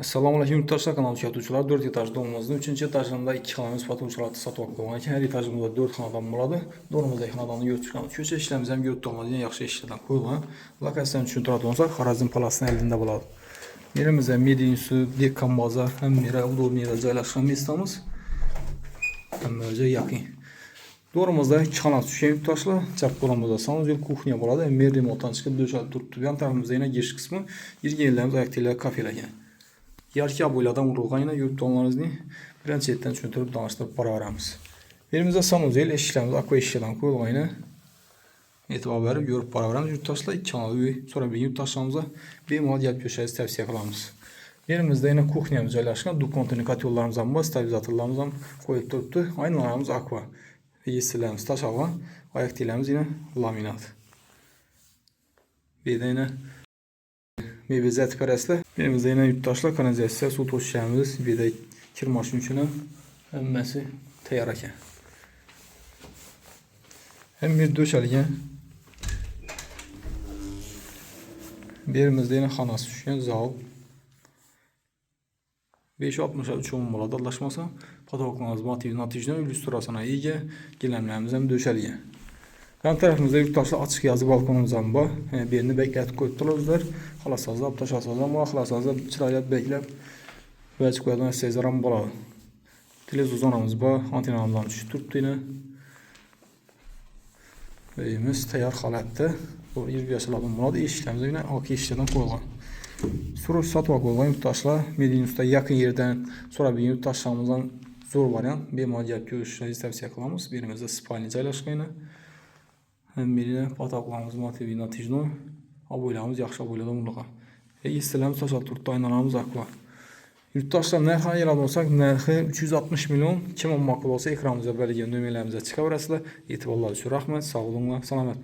Selamünaleyküm yurttaşlar, kanalı tüketiciler. 4 etajlı olmamızın 3. etajında 2 xanamız fotoğrafçıları satıb qoyulgan. Hər etajımızda 4 xanadan buradır. Doğrumuzda xanadanı götürürük. Köçə işlərimiz həm yurtdağımızın yaxşı işlərdən qoyulgan. Lokasiyanın üçün тұратын olsaq, Xarazm Palasının əlində buladır. Yerimizdə Medinsu, Dekan Bazar, həm yerə udurmiyədə caylaşan mestamız. Həm mövcə yaxın. Doğrumuzda 2 xana düşən yurttaşlar. Cəb qolumuzda sanuzel kuxniya buladı. Mer remontdan çıxıb döşəlib durubdur. Yan tarafımızda yenə giriş qismi, yerlərimiz ayaqtələr kafelərgən. Yarki aboyladan vurulğan yine yurtdanlarınızı birinci etdən çöntürüb danışdırıb baravaramiz. Yerimizdə sanuzel eşiklərimiz aqua eşiklərdən qoyulğan yine etibar verib görüb baravaramiz. Yurttaşlar 2 kanalı üy, sonra bir yurttaşlarımıza bir mal gəlib köşəyiz təvsiyə qılamız. Yerimizdə yine kuxniyamız yerləşən, dukontini katyollarımızdan bas, stabilizatorlarımızdan qoyub durubdur. Aynalarımız aqua, registrlərimiz taş alğan, ayaq deylərimiz yine laminat. Bir də yine meyvə pərəslə. Yerimizdə yine yurttaşlar kanalizasiya, su toz şəhərimiz, bir də kir maşın üçün həmməsi təyyarəkən. Həm bir döşəlgən. Yerimizdə yine xanası düşkən, zal. 5.63 olmalı adlaşmasa, patologlarımız motiv natijdən illüstrasına iyi giləmlərimiz həm döşəlgən. Yan tarafımızda yurttaşlar açıq yazı balkonumuzdan var. Birini beklətib qoydular. Xalasazda, aptaşasazda, ama xalasazda çıraylat bekləb vəcib qoyadan sezarım baladı. Televizorumuz var, antenamızdan düşüb yine. Evimiz təyyar xalətdə. 20 yaşlardan buladı. İşlərimizdə yine AK işlərdən qoyulğan. Suruş satma qoyulğan yurttaşlar. Medinus'da yakın yerdən sonra bir yurttaşlarımızdan zor variant. Bir mal gəlib görüşlərinizi təvsiyə qılamız. Birimizdə spalni caylaşqan yine. Həm birine pataqlarımız motivi natijno, aboylarımız yaxşı aboyladan vurulğan. İstələrimiz taşaltırdı, aynalarımız aqua. Yurttaşlar nərxə yer alırsak, nərxi 360 milyon, kim olmaqlı olsa ekranımıza bəlgə nömrələrimizə çıxa verəsilər. Etibarlar üçün rəhmət, sağ olunlar, salamat.